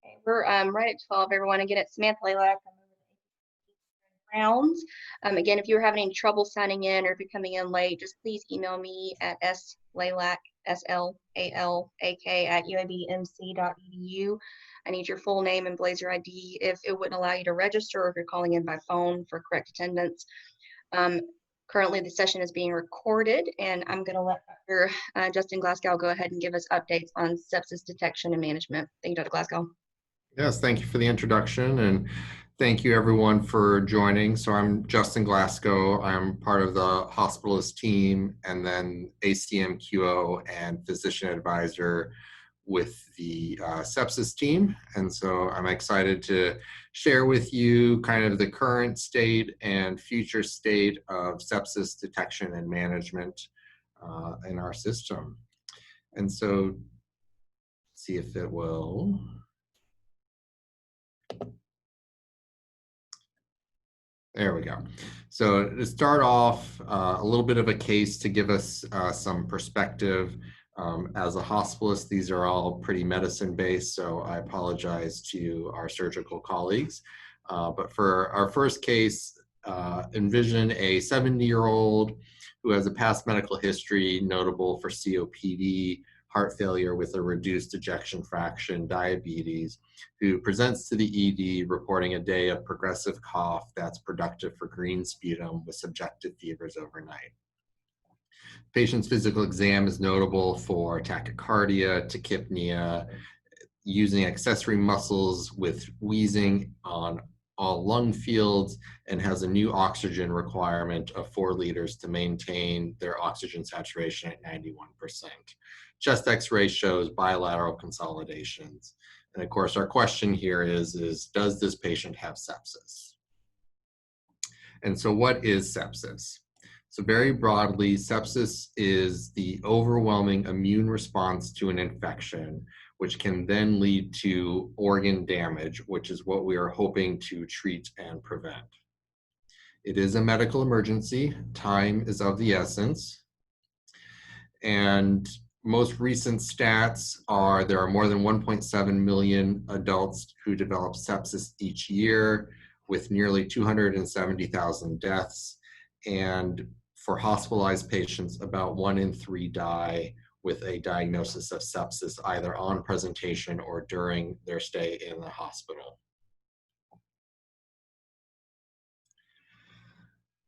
Okay, we're right at 12, everyone. Again, it's Samantha Laylack. I'm over the rounds. Again, if you're having any trouble signing in or if you're coming in late, just please email me at slalak, SLALAK, at uabmc.edu. I need your full name and Blazer ID if it wouldn't allow you to register or if you're calling in by phone for correct attendance. Currently, the session is being recorded, and I'm going to let Dr. Justin Glasgow go ahead and give us updates on sepsis detection and management. Thank you, Dr. Glasgow. Yes, thank you for the introduction, and thank you everyone for joining. So I'm Justin Glasgow. I'm part of the hospitalist team and then ACM QO and physician advisor with the sepsis team. And so I'm excited to share with you kind of the current state and future state of sepsis detection and management in our system. And so see if it will. There we go. So to start off, a little bit of a case to give us some perspective. As a hospitalist, these are all pretty medicine-based, so I apologize to our surgical colleagues. But for our first case, envision a 70-year-old who has a past medical history notable for COPD, heart failure with a reduced ejection fraction, diabetes, who presents to the ED reporting a day of progressive cough that's productive for green sputum with subjective fevers overnight. Patient's physical exam is notable for tachycardia, tachypnea, using accessory muscles with wheezing on all lung fields, and has a new oxygen requirement of 4 liters to maintain their oxygen saturation at 91%. Chest x-ray shows bilateral consolidations. And of course, our question here is does this patient have sepsis? And so what is sepsis? So very broadly, sepsis is the overwhelming immune response to an infection, which can then lead to organ damage, which is what we are hoping to treat and prevent. It is a medical emergency. Time is of the essence. And most recent stats are there are more than 1.7 million adults who develop sepsis each year, with nearly 270,000 deaths. And for hospitalized patients, about 1 in 3 die with a diagnosis of sepsis, either on presentation or during their stay in the hospital.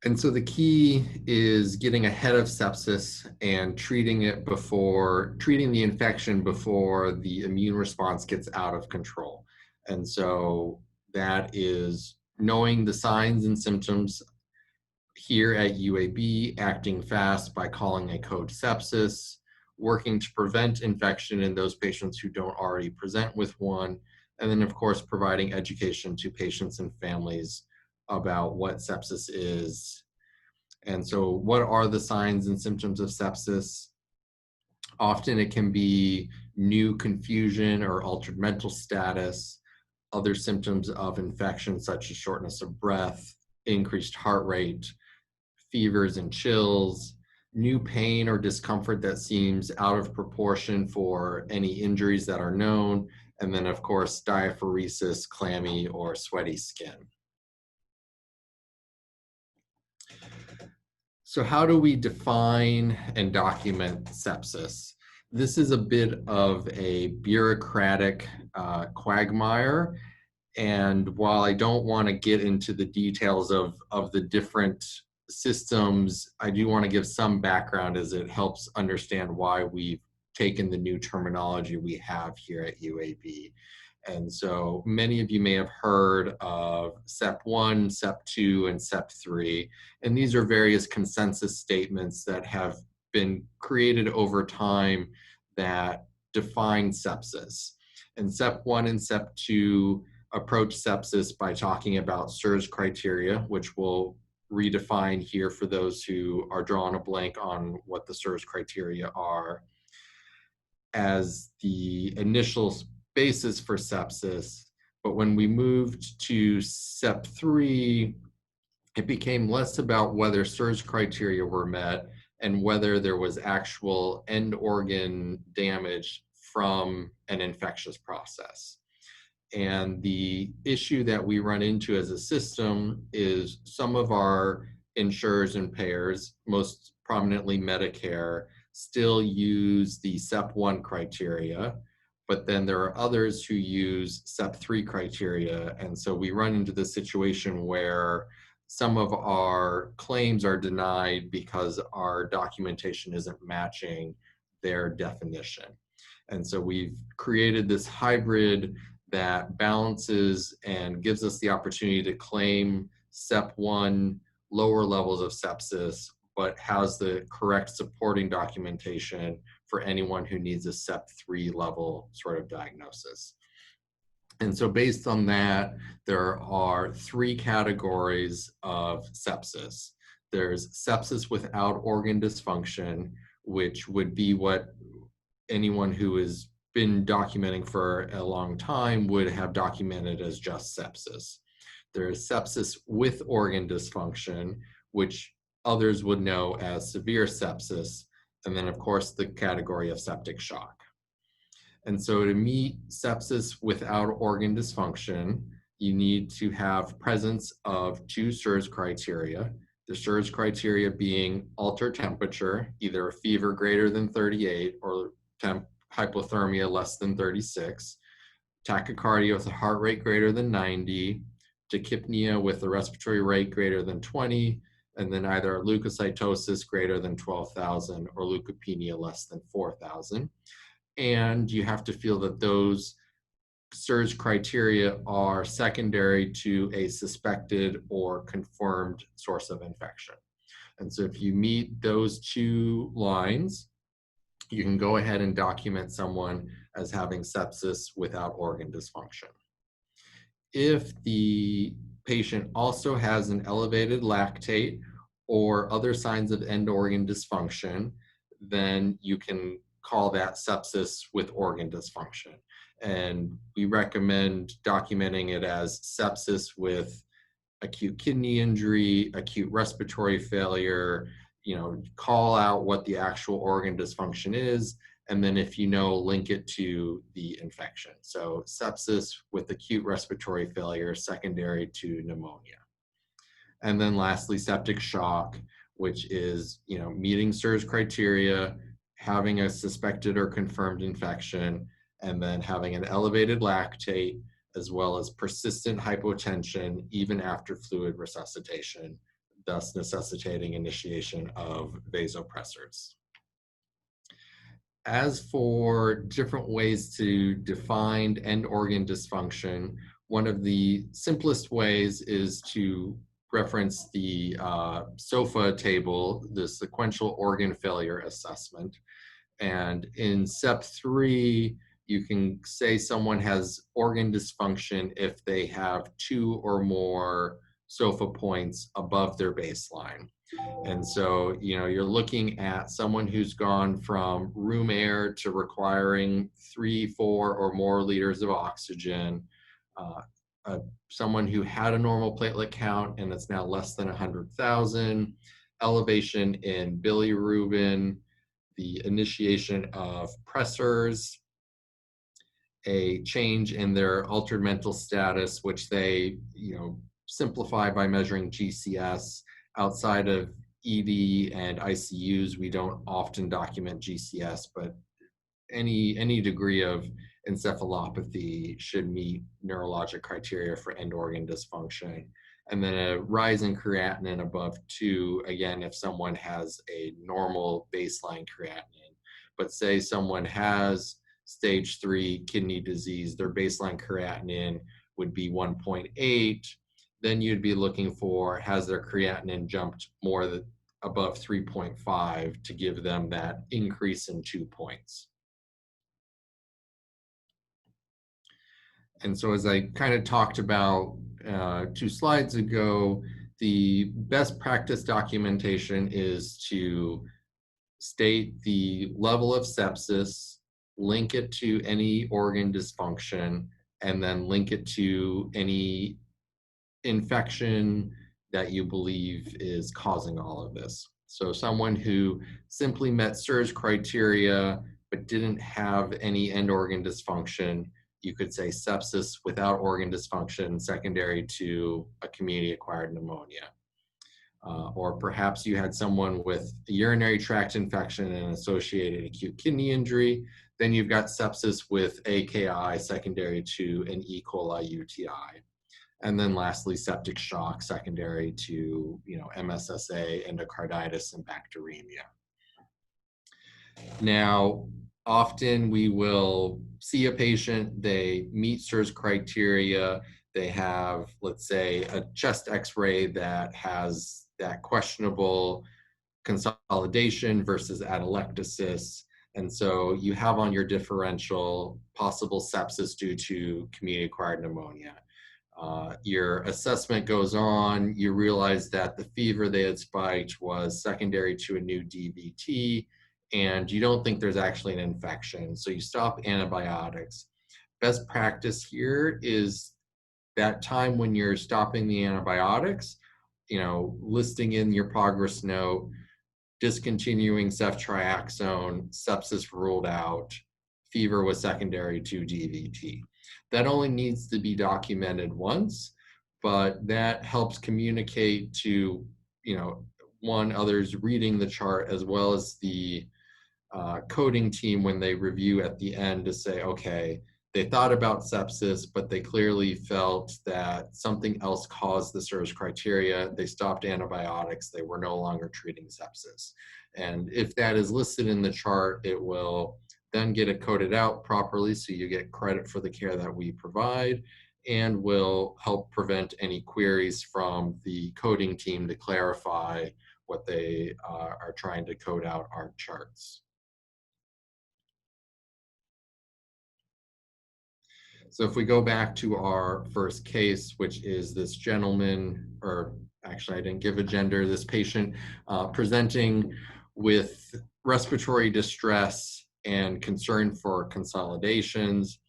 And so the key is getting ahead of sepsis and treating the infection before the immune response gets out of control. And so that is knowing the signs and symptoms here at UAB, acting fast by calling a code sepsis, working to prevent infection in those patients who don't already present with one, and then of course providing education to patients and families about what sepsis is. And so what are the signs and symptoms of sepsis? Often it can be new confusion or altered mental status, other symptoms of infection such as shortness of breath, increased heart rate, fevers and chills, new pain or discomfort that seems out of proportion for any injuries that are known, and then of course diaphoresis, clammy or sweaty skin. So how do we define and document sepsis? This is a bit of a bureaucratic quagmire, and while I don't want to get into the details of the different systems, I do want to give some background as it helps understand why we've taken the new terminology we have here at UAB. And so many of you may have heard of SEP1, SEP2, and SEP3, and these are various consensus statements that have been created over time that define sepsis. And SEP1 and SEP2 approach sepsis by talking about SIRS criteria, which we'll redefine here for those who are drawing a blank on what the SIRS criteria are, as the initial basis for sepsis. But when we moved to SEP3, it became less about whether SIRS criteria were met and whether there was actual end organ damage from an infectious process. And the issue that we run into as a system is some of our insurers and payers, most prominently Medicare, still use the SEP1 criteria, but then there are others who use SEP3 criteria. And so we run into the situation where some of our claims are denied because our documentation isn't matching their definition. And so we've created this hybrid that balances and gives us the opportunity to claim SEP1 lower levels of sepsis, but has the correct supporting documentation for anyone who needs a SEP3 level sort of diagnosis. And so based on that, there are three categories of sepsis. There's sepsis without organ dysfunction, which would be what anyone who has been documenting for a long time would have documented as just sepsis. There's sepsis with organ dysfunction, which others would know as severe sepsis. And then, of course, the category of septic shock. And so to meet sepsis without organ dysfunction, you need to have presence of two SIRS criteria. The SIRS criteria being altered temperature, either a fever greater than 38 or hypothermia less than 36, tachycardia with a heart rate greater than 90, tachypnea with a respiratory rate greater than 20, and then either leukocytosis greater than 12,000 or leukopenia less than 4,000. And you have to feel that those SIRS criteria are secondary to a suspected or confirmed source of infection. And so if you meet those two lines, you can go ahead and document someone as having sepsis without organ dysfunction. If the patient also has an elevated lactate or other signs of end organ dysfunction, then you can call that sepsis with organ dysfunction. And we recommend documenting it as sepsis with acute kidney injury, acute respiratory failure, call out what the actual organ dysfunction is, and then if you know, link it to the infection. So sepsis with acute respiratory failure secondary to pneumonia. And then lastly, septic shock, which is, meeting SIRS criteria, having a suspected or confirmed infection, and then having an elevated lactate, as well as persistent hypotension, even after fluid resuscitation, thus necessitating initiation of vasopressors. As for different ways to define end organ dysfunction, one of the simplest ways is to reference the SOFA table, the sequential organ failure assessment. And in SEP3, you can say someone has organ dysfunction if they have 2 or more SOFA points above their baseline. And so, you're looking at someone who's gone from room air to requiring 3, 4, or more liters of oxygen, someone who had a normal platelet count and it's now less than 100,000, elevation in bilirubin, the initiation of pressors, a change in their altered mental status, which they, simplify by measuring GCS. Outside of ED and ICUs, we don't often document GCS, but any degree of encephalopathy should meet neurologic criteria for end organ dysfunction. And then a rise in creatinine above 2, again, if someone has a normal baseline creatinine. But say someone has stage 3 kidney disease, their baseline creatinine would be 1.8, then you'd be looking for, has their creatinine jumped more above 3.5 to give them that increase in 2 points. And so as I kind of talked about 2 slides ago, the best practice documentation is to state the level of sepsis, link it to any organ dysfunction, and then link it to any infection that you believe is causing all of this. So someone who simply met SIRS criteria but didn't have any end organ dysfunction, you could say sepsis without organ dysfunction secondary to a community-acquired pneumonia. Or perhaps you had someone with a urinary tract infection and associated acute kidney injury. Then you've got sepsis with AKI secondary to an E. coli UTI. And then lastly, septic shock secondary to, MSSA, endocarditis, and bacteremia. Now, often we will see a patient, they meet SIRS criteria, they have, let's say, a chest x-ray that has that questionable consolidation versus atelectasis. And so you have on your differential possible sepsis due to community-acquired pneumonia. Your assessment goes on, you realize that the fever they had spiked was secondary to a new DVT, and you don't think there's actually an infection, so you stop antibiotics. Best practice here is that time when you're stopping the antibiotics, listing in your progress note, discontinuing ceftriaxone, sepsis ruled out, fever was secondary to DVT. That only needs to be documented once, but that helps communicate to, others reading the chart as well as the coding team when they review at the end to say, okay, they thought about sepsis, but they clearly felt that something else caused the SIRS criteria. They stopped antibiotics. They were no longer treating sepsis. And if that is listed in the chart, it will then get it coded out properly so you get credit for the care that we provide, and will help prevent any queries from the coding team to clarify what they are trying to code out our charts. So if we go back to our first case, which is this gentleman, or actually I didn't give a gender, this patient presenting with respiratory distress and concern for consolidations.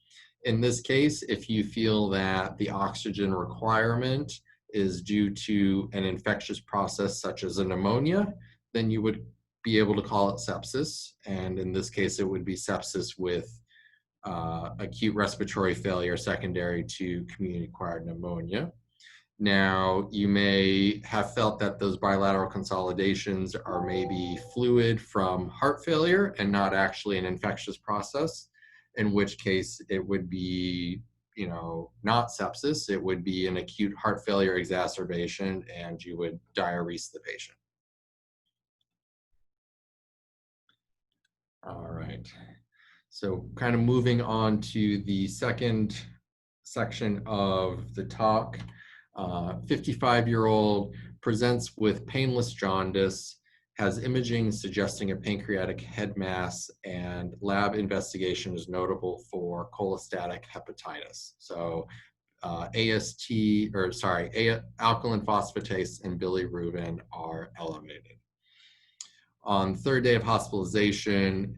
In this case, if you feel that the oxygen requirement is due to an infectious process such as a pneumonia, then you would be able to call it sepsis. And in this case, it would be sepsis with acute respiratory failure secondary to community-acquired pneumonia. Now, you may have felt that those bilateral consolidations are maybe fluid from heart failure and not actually an infectious process, in which case it would be, not sepsis, it would be an acute heart failure exacerbation, and you would diurese the patient. All right. So kind of moving on to the second section of the talk, 55-year-old presents with painless jaundice, has imaging suggesting a pancreatic head mass, and lab investigation is notable for cholestatic hepatitis. So alkaline phosphatase and bilirubin are elevated. On the third day of hospitalization,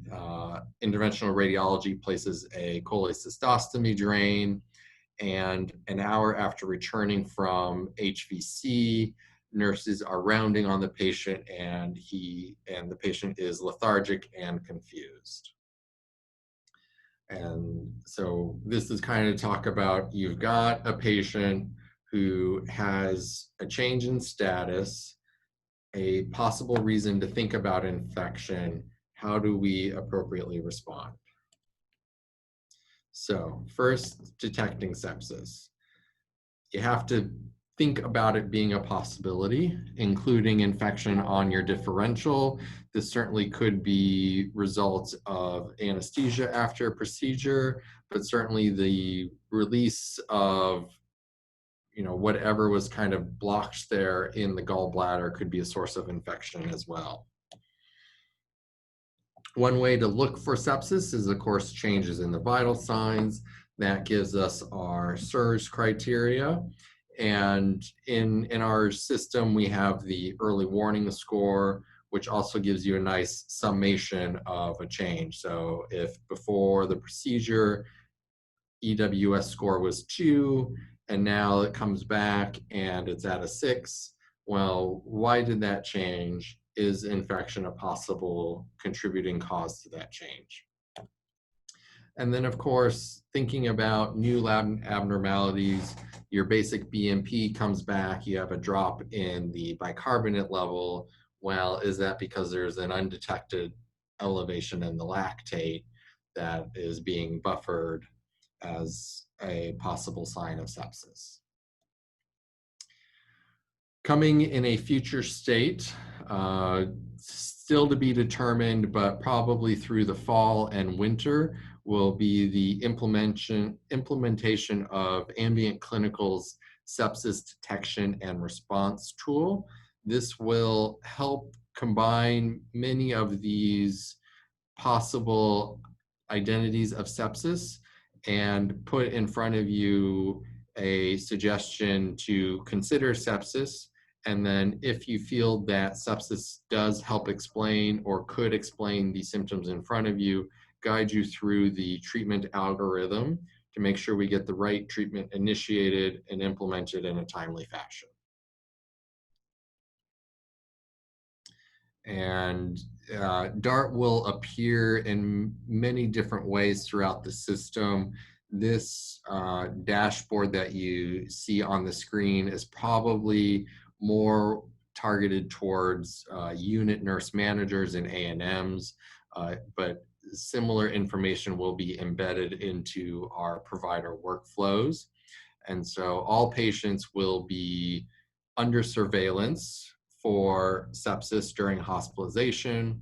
interventional radiology places a cholecystostomy drain, and an hour after returning from HVC, nurses are rounding on the patient, and the patient is lethargic and confused. And so this is kind of talk about, you've got a patient who has a change in status, a possible reason to think about infection. How do we appropriately respond? So first, detecting sepsis. You have to think about it being a possibility, including infection on your differential. This certainly could be results of anesthesia after a procedure, but certainly the release of whatever was kind of blocked there in the gallbladder could be a source of infection as well. One way to look for sepsis is, of course, changes in the vital signs. That gives us our SIRS criteria. And in our system, we have the early warning score, which also gives you a nice summation of a change. So if before the procedure, EWS score was 2, and now it comes back and it's at a 6. Well, why did that change? Is infection a possible contributing cause to that change? And then, of course, thinking about new lab abnormalities, your basic BMP comes back, you have a drop in the bicarbonate level. Well, is that because there's an undetected elevation in the lactate that is being buffered as a possible sign of sepsis? Coming in a future state, still to be determined, but probably through the fall and winter, will be the implementation of Ambient Clinical's sepsis detection and response tool. This will help combine many of these possible identities of sepsis and put in front of you a suggestion to consider sepsis. And then if you feel that sepsis does help explain or could explain the symptoms in front of you, guide you through the treatment algorithm to make sure we get the right treatment initiated and implemented in a timely fashion. And DART will appear in many different ways throughout the system. This dashboard that you see on the screen is probably more targeted towards unit nurse managers and A&Ms, but similar information will be embedded into our provider workflows. And so all patients will be under surveillance for sepsis during hospitalization.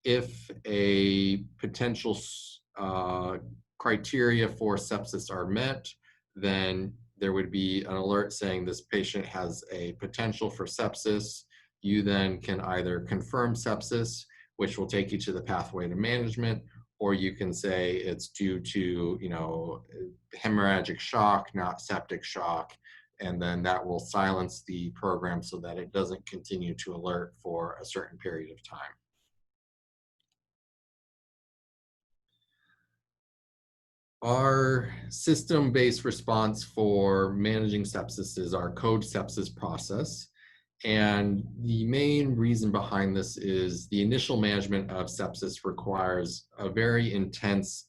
If a potential criteria for sepsis are met, then there would be an alert saying this patient has a potential for sepsis. You then can either confirm sepsis, which will take you to the pathway to management, or you can say it's due to, hemorrhagic shock, not septic shock, and then that will silence the program so that it doesn't continue to alert for a certain period of time. Our system-based response for managing sepsis is our code sepsis process. And the main reason behind this is the initial management of sepsis requires a very intense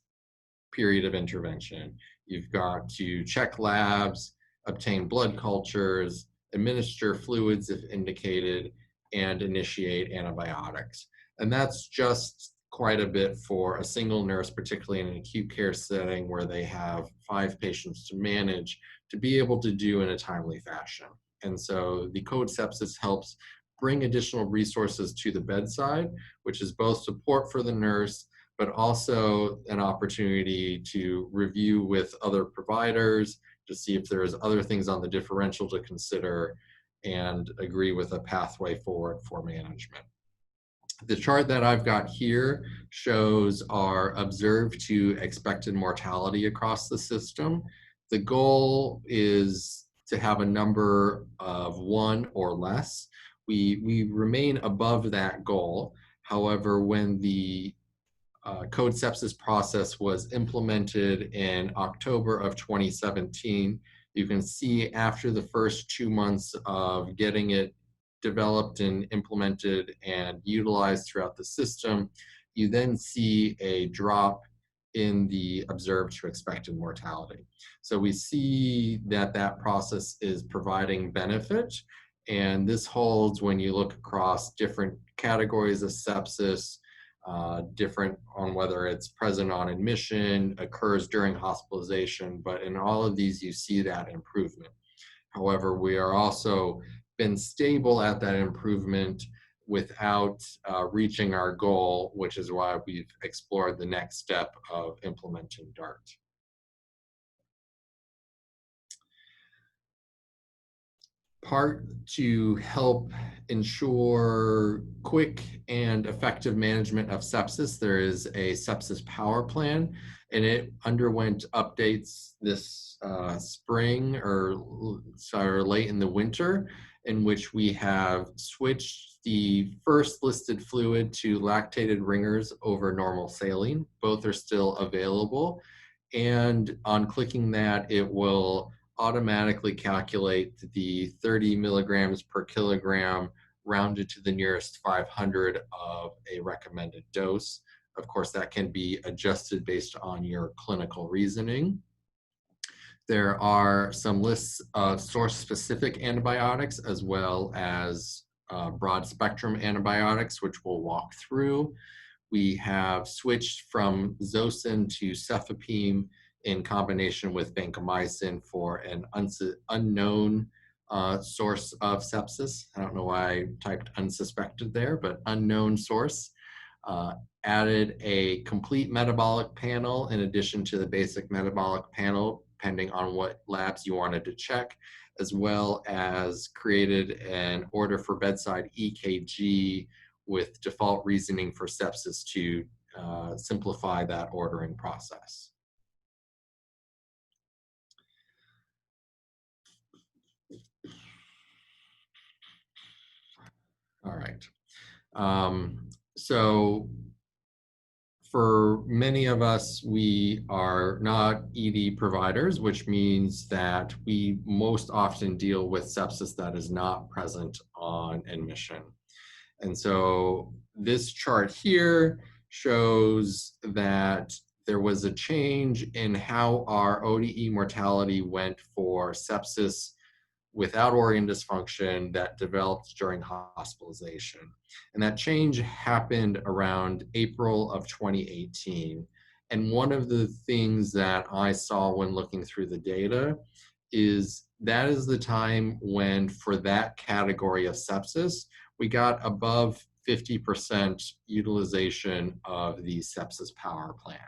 period of intervention. You've got to check labs, obtain blood cultures, administer fluids if indicated, and initiate antibiotics. And that's just quite a bit for a single nurse, particularly in an acute care setting where they have 5 patients to manage, to be able to do in a timely fashion. And so the code sepsis helps bring additional resources to the bedside, which is both support for the nurse, but also an opportunity to review with other providers to see if there's other things on the differential to consider and agree with a pathway forward for management. The chart that I've got here shows our observed to expected mortality across the system. The goal is to have a number of 1 or less. We remain above that goal. However, when the code sepsis process was implemented in October of 2017, you can see after the first 2 months of getting it developed and implemented and utilized throughout the system, you then see a drop in the observed to expected mortality. So we see that that process is providing benefit, and this holds when you look across different categories of sepsis, different on whether it's present on admission, occurs during hospitalization, but in all of these you see that improvement. However, we are also been stable at that improvement without reaching our goal, which is why we've explored the next step of implementing DART. Part to help ensure quick and effective management of sepsis, there is a sepsis power plan, and it underwent updates this spring or late in the winter, in which we have switched the first listed fluid to lactated ringers over normal saline. Both are still available, and on clicking that, it will automatically calculate the 30 milligrams per kilogram rounded to the nearest 500 of a recommended dose of course, that can be adjusted based on your clinical reasoning. There are some lists of source-specific antibiotics as well as broad-spectrum antibiotics, which we'll walk through. We have switched from Zosyn to cefepime in combination with vancomycin for an unknown source of sepsis. I don't know why I typed unsuspected there, but unknown source. Added a complete metabolic panel in addition to the basic metabolic panel, depending on what labs you wanted to check, as well as created an order for bedside EKG with default reasoning for sepsis to simplify that ordering process. All right. So for many of us, we are not ED providers, which means that we most often deal with sepsis that is not present on admission. And so this chart here shows that there was a change in how our ODE mortality went for sepsis without organ dysfunction that developed during hospitalization. And that change happened around April of 2018. And one of the things that I saw when looking through the data is that is the time when, for that category of sepsis, we got above 50% utilization of the sepsis power plan.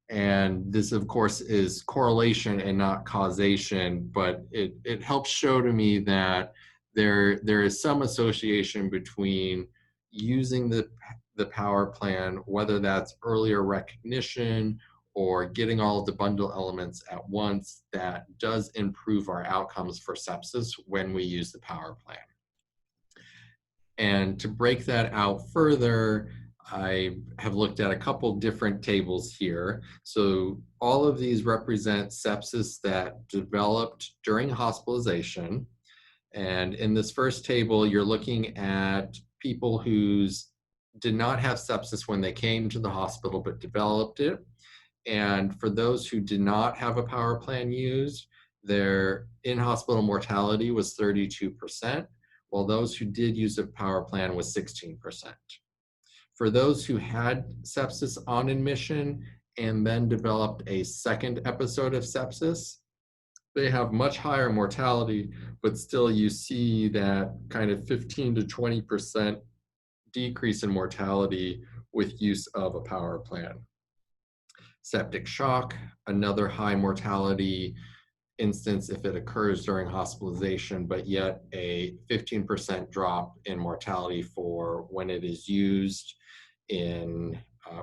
And this, of course, is correlation and not causation, but it helps show to me that there is some association between using the power plan, whether that's earlier recognition or getting all of the bundle elements at once, that does improve our outcomes for sepsis when we use the power plan. And to break that out further, I have looked at a couple different tables here. So all of these represent sepsis that developed during hospitalization. And in this first table, you're looking at people who did not have sepsis when they came to the hospital but developed it. And for those who did not have a power plan used, their in-hospital mortality was 32%, while those who did use a power plan was 16%. For those who had sepsis on admission and then developed a second episode of sepsis, they have much higher mortality, but still you see that kind of 15 to 20% decrease in mortality with use of a power plan. Septic shock, another high mortality instance if it occurs during hospitalization, but yet a 15% drop in mortality for when it is used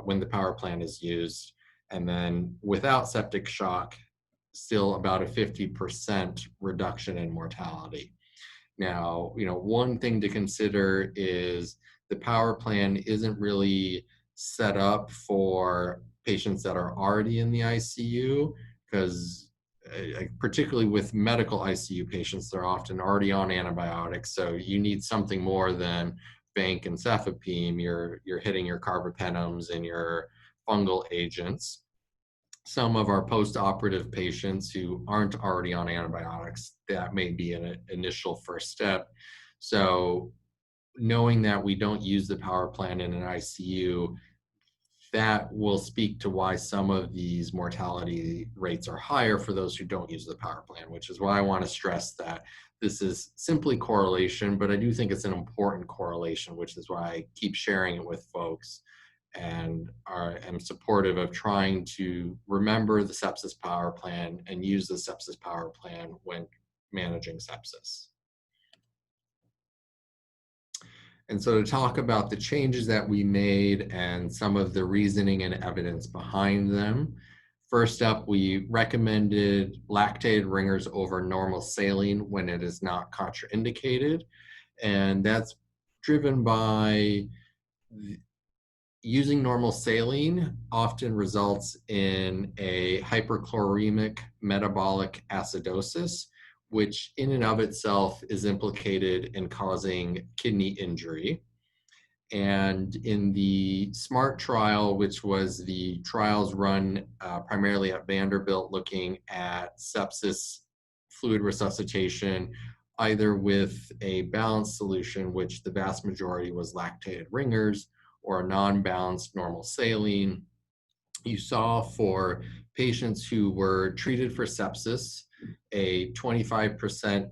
when the power plan is used. And then without septic shock, still about a 50% reduction in mortality. Now, one thing to consider is the power plan isn't really set up for patients that are already in the ICU, because particularly with medical ICU patients, they're often already on antibiotics. So you need something more than vanc and cefepime. You're hitting your carbapenems and your fungal agents. Some of our post-operative patients who aren't already on antibiotics, that may be an initial first step. So knowing that we don't use the power plan in an ICU, that will speak to why some of these mortality rates are higher for those who don't use the power plan, which is why I want to stress that this is simply correlation, but I do think it's an important correlation, which is why I keep sharing it with folks and am supportive of trying to remember the sepsis power plan and use the sepsis power plan when managing sepsis. And so to talk about the changes that we made and some of the reasoning and evidence behind them, first up, we recommended lactated ringers over normal saline when it is not contraindicated. And that's driven by using normal saline often results in a hyperchloremic metabolic acidosis, which in and of itself is implicated in causing kidney injury. And in the SMART trial, which was the trials run primarily at Vanderbilt looking at sepsis fluid resuscitation, either with a balanced solution, which the vast majority was lactated ringers, or a non-balanced normal saline, you saw for patients who were treated for sepsis a 25%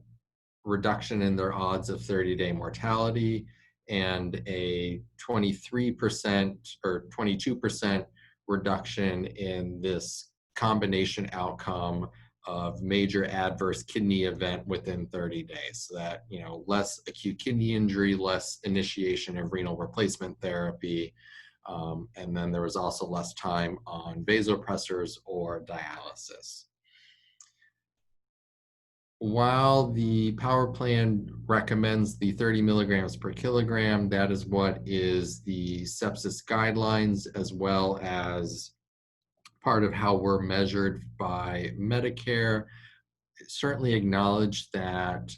reduction in their odds of 30-day mortality and a 23% or 22% reduction in this combination outcome of major adverse kidney event within 30 days. So that, less acute kidney injury, less initiation of renal replacement therapy, and then there was also less time on vasopressors or dialysis. While the power plan recommends the 30 milligrams per kilogram, that is what is the sepsis guidelines, as well as part of how we're measured by Medicare. It certainly acknowledge that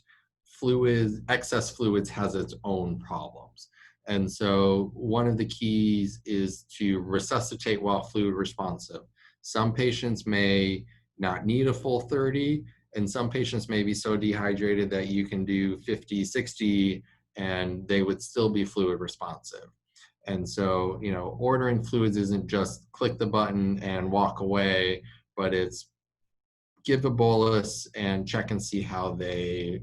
excess fluids has its own problems. And so one of the keys is to resuscitate while fluid responsive. Some patients may not need a full 30, and some patients may be so dehydrated that you can do 50, 60, and they would still be fluid responsive. And so, ordering fluids isn't just click the button and walk away, but it's give a bolus and check and see how they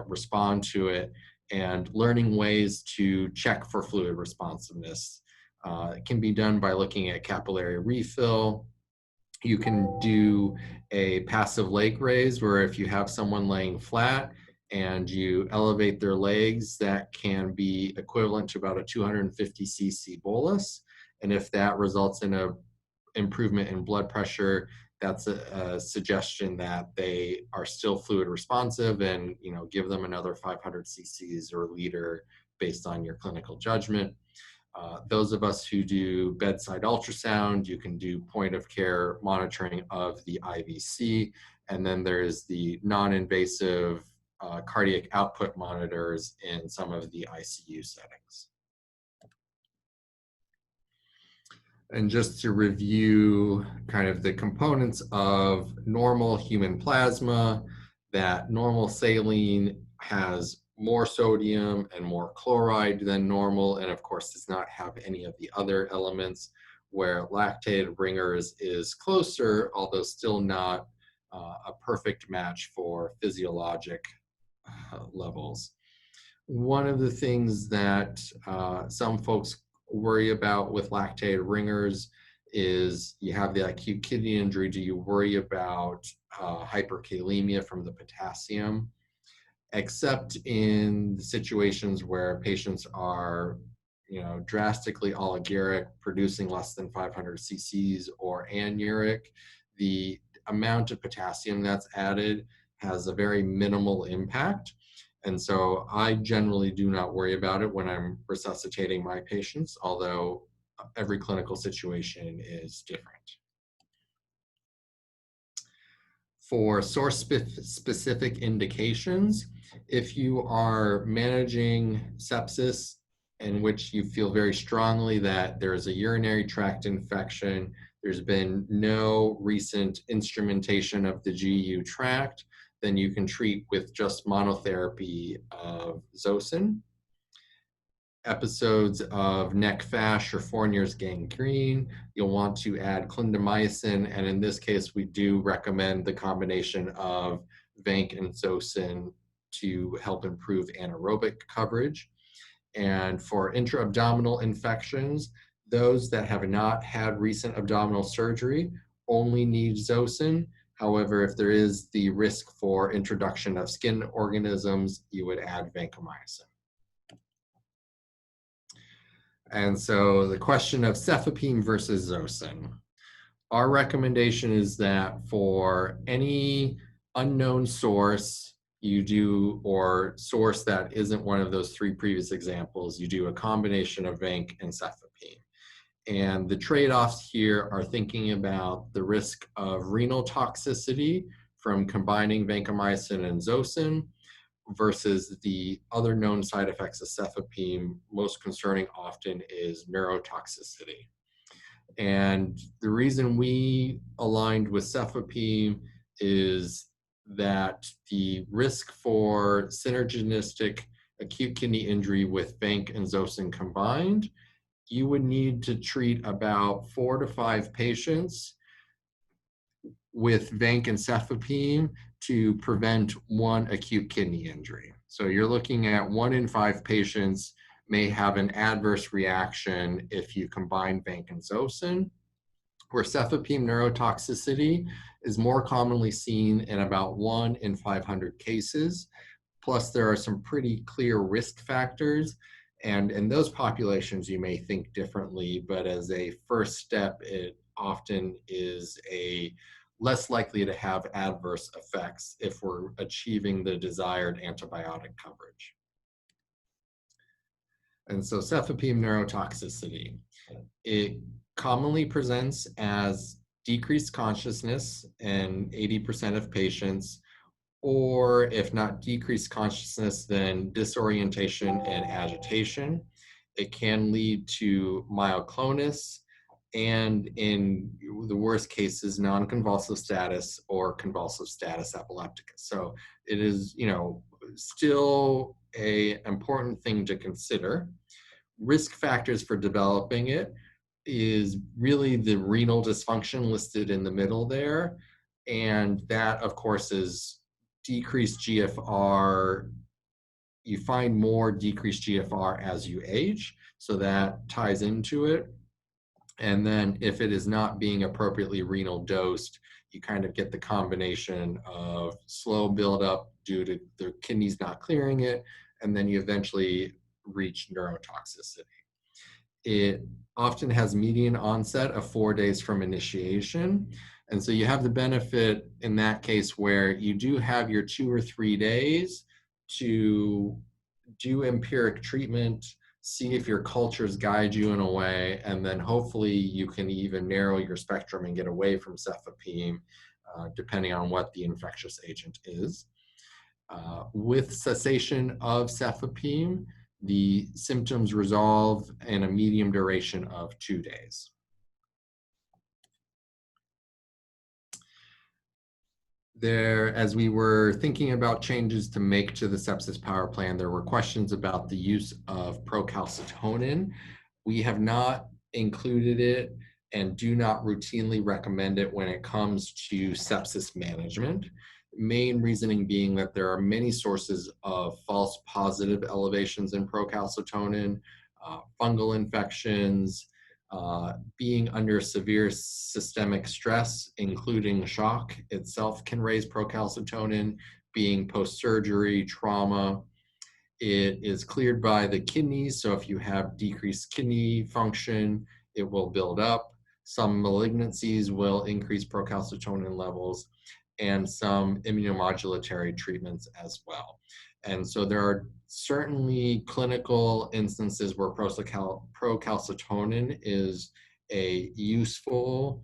respond to it, and learning ways to check for fluid responsiveness. It can be done by looking at capillary refill. You can do a passive leg raise, where if you have someone laying flat and you elevate their legs, that can be equivalent to about a 250 cc bolus. And if that results in an improvement in blood pressure, that's a suggestion that they are still fluid responsive, and give them another 500 cc's or a liter based on your clinical judgment. Those of us who do bedside ultrasound, you can do point of care monitoring of the IVC, and then there's the non-invasive cardiac output monitors in some of the ICU settings. And just to review kind of the components of normal human plasma, that normal saline has more sodium and more chloride than normal, and of course does not have any of the other elements, where lactated ringers is closer, although still not a perfect match for physiologic levels. One of the things that some folks worry about with lactated ringers is you have the acute kidney injury. Do you worry about hyperkalemia from the potassium? Except in the situations where patients are, drastically oliguric, producing less than 500 cc's, or anuric, the amount of potassium that's added has a very minimal impact. And so I generally do not worry about it when I'm resuscitating my patients, although every clinical situation is different. For source-specific indications, if you are managing sepsis in which you feel very strongly that there is a urinary tract infection, there's been no recent instrumentation of the GU tract, then you can treat with just monotherapy of Zosyn. Episodes of neck fash or Fournier's gangrene, you'll want to add clindamycin, and in this case, we do recommend the combination of Vanc and Zosyn to help improve anaerobic coverage. And for intra-abdominal infections, those that have not had recent abdominal surgery only need Zosyn. However, if there is the risk for introduction of skin organisms, you would add vancomycin. And so the question of cefepime versus Zosyn. Our recommendation is that for any unknown source you do, or source that isn't one of those three previous examples, you do a combination of Vanc and cefepime. And the trade-offs here are thinking about the risk of renal toxicity from combining vancomycin and Zosyn versus the other known side effects of cefepime. Most concerning often is neurotoxicity. And the reason we aligned with cefepime is that the risk for synergistic acute kidney injury with vanc and Zosyn combined, you would need to treat about 4 to 5 patients with vanc and cefepime to prevent one acute kidney injury. So you're looking at 1 in 5 patients may have an adverse reaction if you combine vanc and Zosyn, where cefepime neurotoxicity is more commonly seen in about 1 in 500 cases. Plus, there are some pretty clear risk factors. And in those populations, you may think differently, but as a first step, it often is less likely to have adverse effects if we're achieving the desired antibiotic coverage. And so cefepime neurotoxicity, it commonly presents as decreased consciousness in 80% of patients, or if not decreased consciousness, then disorientation and agitation. It can lead to myoclonus, and in the worst cases, non-convulsive status or convulsive status epilepticus. So it is, still an important thing to consider. Risk factors for developing it is really the renal dysfunction listed in the middle there. And that, of course, is decreased GFR. You find more decreased GFR as you age, so that ties into it. And then if it is not being appropriately renal dosed, you kind of get the combination of slow buildup due to the kidneys not clearing it, and then you eventually reach neurotoxicity. It often has median onset of 4 days from initiation. And so you have the benefit in that case where you do have your 2 or 3 days to do empiric treatment, see if your cultures guide you in a way, and then hopefully you can even narrow your spectrum and get away from cefepime, depending on what the infectious agent is. With cessation of cefepime, the symptoms resolve in a medium duration of 2 days. As we were thinking about changes to make to the sepsis power plan, there were questions about the use of procalcitonin. We have not included it and do not routinely recommend it when it comes to sepsis management. Main reasoning being that there are many sources of false positive elevations in procalcitonin, fungal infections, being under severe systemic stress, including shock itself, can raise procalcitonin, being post-surgery, trauma. It is cleared by the kidneys, so if you have decreased kidney function, it will build up. Some malignancies will increase procalcitonin levels, and some immunomodulatory treatments as well. And so there are certainly clinical instances where procalcitonin is a useful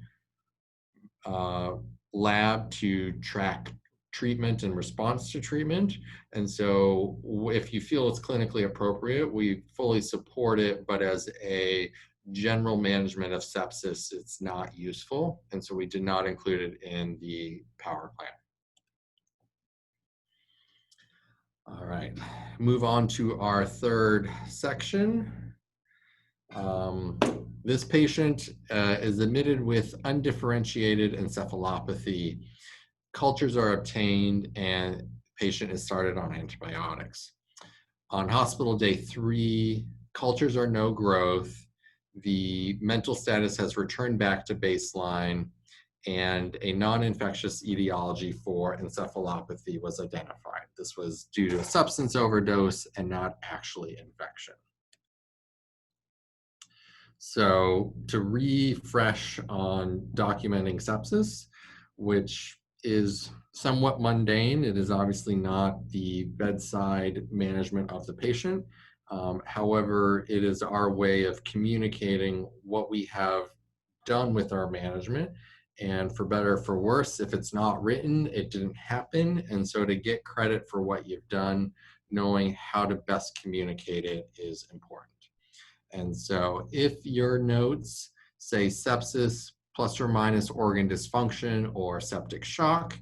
lab to track treatment and response to treatment. And so if you feel it's clinically appropriate, we fully support it, but as a general management of sepsis, it's not useful. And so we did not include it in the power plan. All right, move on to our third section. This patient is admitted with undifferentiated encephalopathy. Cultures are obtained and patient is started on antibiotics. On hospital day 3, cultures are no growth. The mental status has returned back to baseline, and a non-infectious etiology for encephalopathy was identified. This was due to a substance overdose and not actually infection. So to refresh on documenting sepsis, which is somewhat mundane, it is obviously not the bedside management of the patient. However, it is our way of communicating what we have done with our management And for better or for worse, if it's not written, it didn't happen. And so to get credit for what you've done, knowing how to best communicate it is important. And so if your notes say sepsis plus or minus organ dysfunction or septic shock,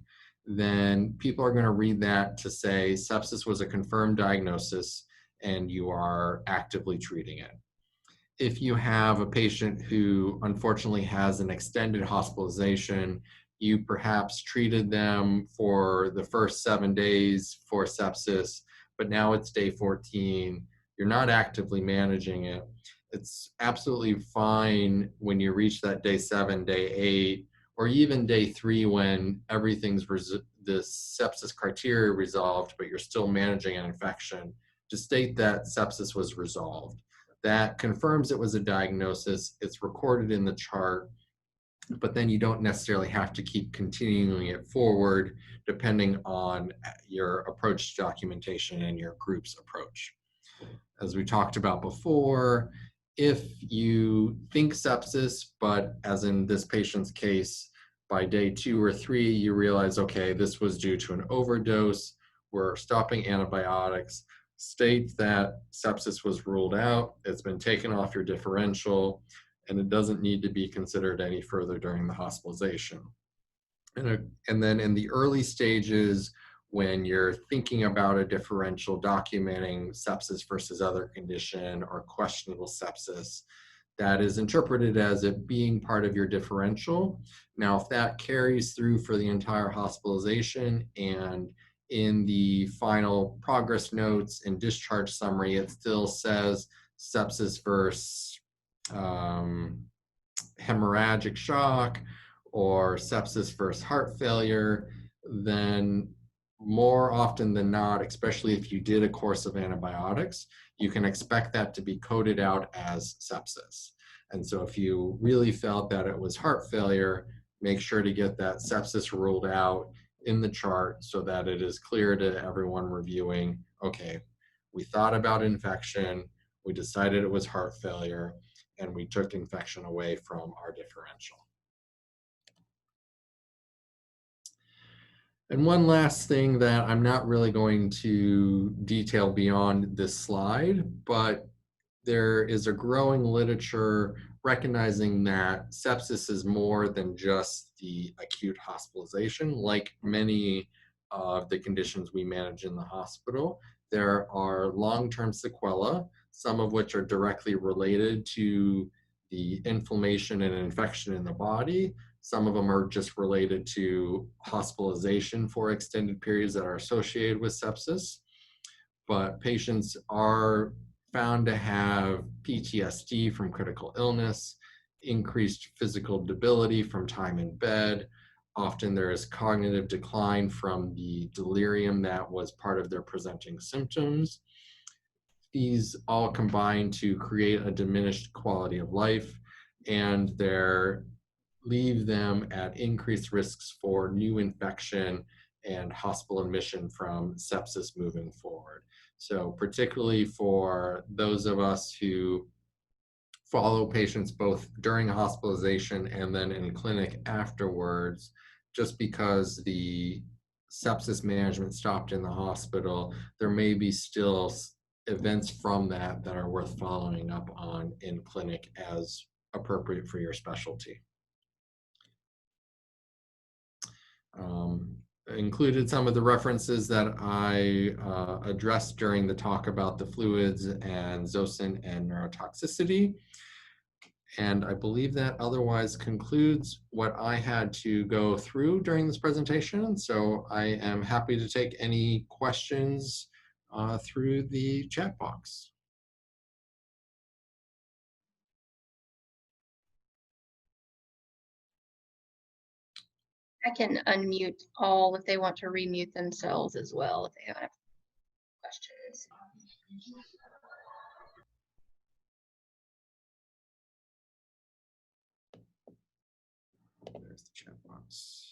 then people are going to read that to say sepsis was a confirmed diagnosis and you are actively treating it. If you have a patient who unfortunately has an extended hospitalization, you perhaps treated them for the first 7 days for sepsis, but now it's day 14, you're not actively managing it. It's absolutely fine when you reach that day 7, day 8, or even day 3 when everything's the sepsis criteria resolved, but you're still managing an infection, to state that sepsis was resolved. That confirms it was a diagnosis, it's recorded in the chart, but then you don't necessarily have to keep continuing it forward depending on your approach to documentation and your group's approach. As we talked about before, if you think sepsis, but as in this patient's case, by day 2 or 3, you realize, okay, this was due to an overdose, we're stopping antibiotics, state that sepsis was ruled out, it's been taken off your differential, and it doesn't need to be considered any further during the hospitalization. And then in the early stages, when you're thinking about a differential documenting sepsis versus other condition or questionable sepsis, that is interpreted as it being part of your differential. Now, if that carries through for the entire hospitalization and in the final progress notes and discharge summary, it still says sepsis versus hemorrhagic shock or sepsis versus heart failure, then more often than not, especially if you did a course of antibiotics, you can expect that to be coded out as sepsis. And so if you really felt that it was heart failure, make sure to get that sepsis ruled out in the chart so that it is clear to everyone reviewing, okay, we thought about infection, we decided it was heart failure, and we took infection away from our differential. And one last thing that I'm not really going to detail beyond this slide, but there is a growing literature recognizing that sepsis is more than just the acute hospitalization. Like many of the conditions we manage in the hospital, there are long-term sequelae, some of which are directly related to the inflammation and infection in the body. Some of them are just related to hospitalization for extended periods that are associated with sepsis. But patients are found to have PTSD from critical illness, increased physical debility from time in bed. Often there is cognitive decline from the delirium that was part of their presenting symptoms. These all combine to create a diminished quality of life, and they leave them at increased risks for new infection and hospital admission from sepsis moving forward. So particularly for those of us who follow patients both during hospitalization and then in clinic afterwards, just because the sepsis management stopped in the hospital, there may be still events from that that are worth following up on in clinic as appropriate for your specialty. Included some of the references that I addressed during the talk about the fluids and Zosyn and neurotoxicity. And I believe that otherwise concludes what I had to go through during this presentation. So I am happy to take any questions through the chat box. I can unmute all if they want to remute themselves as well if they have questions. There's the chat box.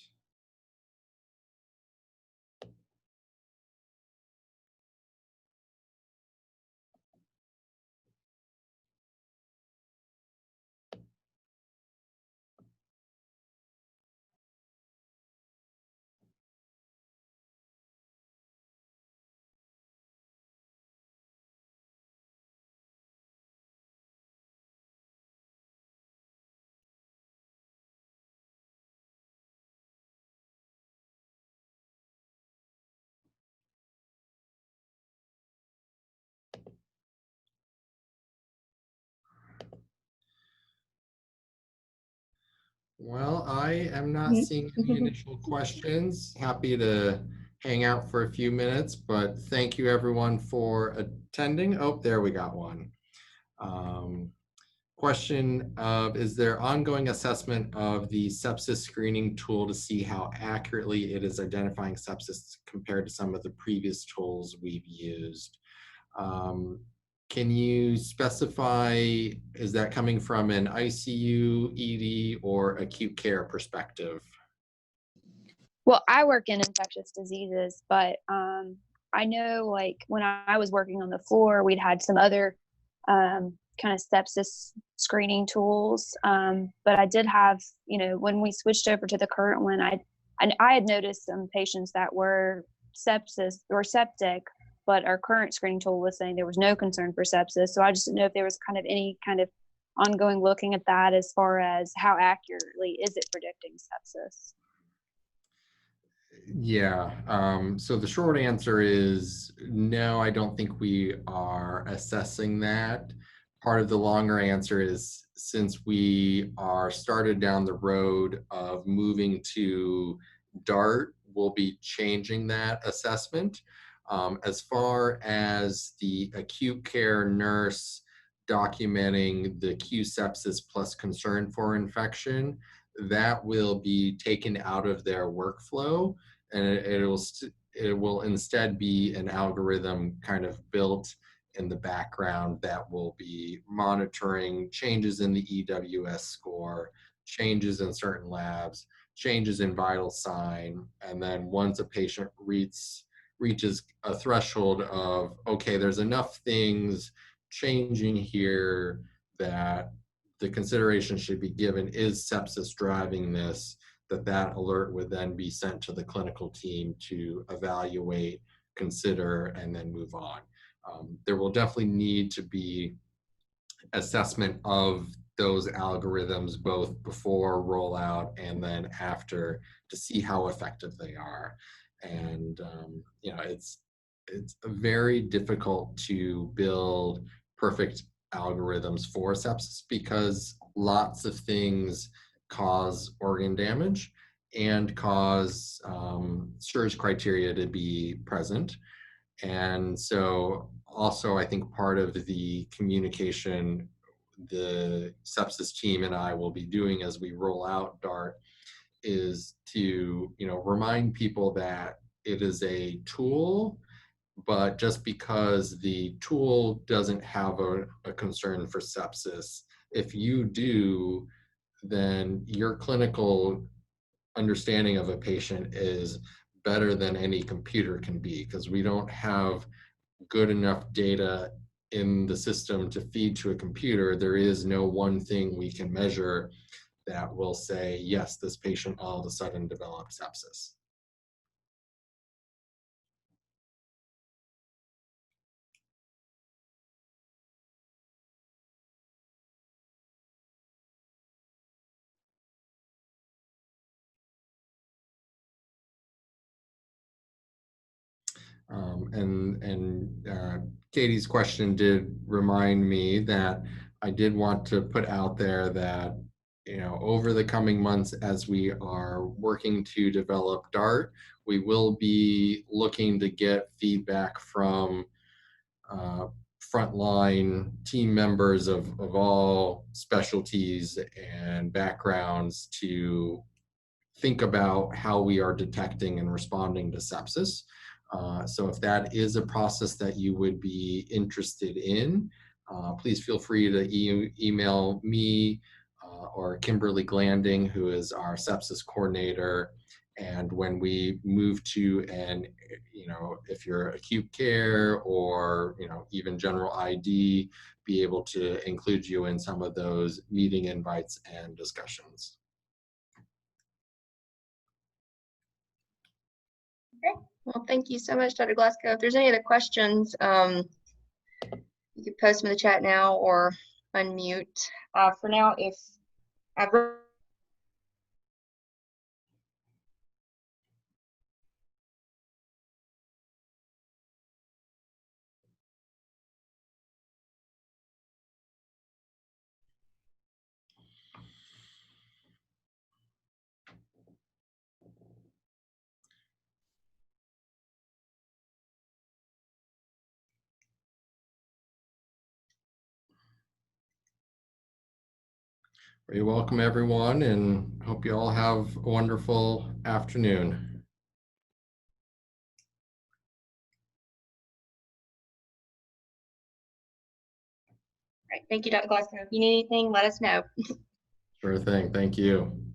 Well, I am not Mhm. seeing any initial questions. Happy to hang out for a few minutes, but thank you everyone for attending. Oh, there we got one. Um, Question of, is there ongoing assessment of the sepsis screening tool to see how accurately it is identifying sepsis compared to some of the previous tools we've used? Um, can you specify, is that coming from an ICU, ED, or acute care perspective? Well, I work in infectious diseases, but I know like when I was working on the floor, we'd had some other kind of sepsis screening tools. But I did have, when we switched over to the current one, I had noticed some patients that were sepsis or septic, but our current screening tool was saying there was no concern for sepsis. So I just didn't know if there was kind of any kind of ongoing looking at that as far as how accurately is it predicting sepsis. Yeah, so the short answer is no, I don't think we are assessing that. Part of the longer answer is, since we are started down the road of moving to DART, we'll be changing that assessment. As far as the acute care nurse documenting the Q sepsis plus concern for infection, that will be taken out of their workflow, and it will instead be an algorithm kind of built in the background that will be monitoring changes in the EWS score, changes in certain labs, changes in vital sign, and then once a patient reaches a threshold of, okay, there's enough things changing here that the consideration should be given, is sepsis driving this, that alert would then be sent to the clinical team to evaluate, consider, and then move on. There will definitely need to be assessment of those algorithms both before rollout and then after, to see how effective they are. And it's very difficult to build perfect algorithms for sepsis because lots of things cause organ damage and cause SURE criteria to be present. And so also, I think part of the communication the sepsis team and I will be doing as we roll out DART is to, remind people that it is a tool, but just because the tool doesn't have a concern for sepsis, if you do, then your clinical understanding of a patient is better than any computer can be, because we don't have good enough data in the system to feed to a computer. There is no one thing we can measure that will say, yes, this patient all of a sudden developed sepsis. Katie's question did remind me that I did want to put out there that, over the coming months, as we are working to develop DART, we will be looking to get feedback from frontline team members of all specialties and backgrounds to think about how we are detecting and responding to sepsis. So if that is a process that you would be interested in, please feel free to email me or Kimberly Glanding, who is our sepsis coordinator. And when we move to if you're acute care or, even general ID, be able to include you in some of those meeting invites and discussions. Okay. Well, thank you so much, Dr. Glasgow. If there's any other questions, you can post them in the chat now or unmute. For now, if ever You're welcome, everyone, and hope you all have a wonderful afternoon. All right, thank you, Dr. Glasgow. If you need anything, let us know. Sure thing. Thank you.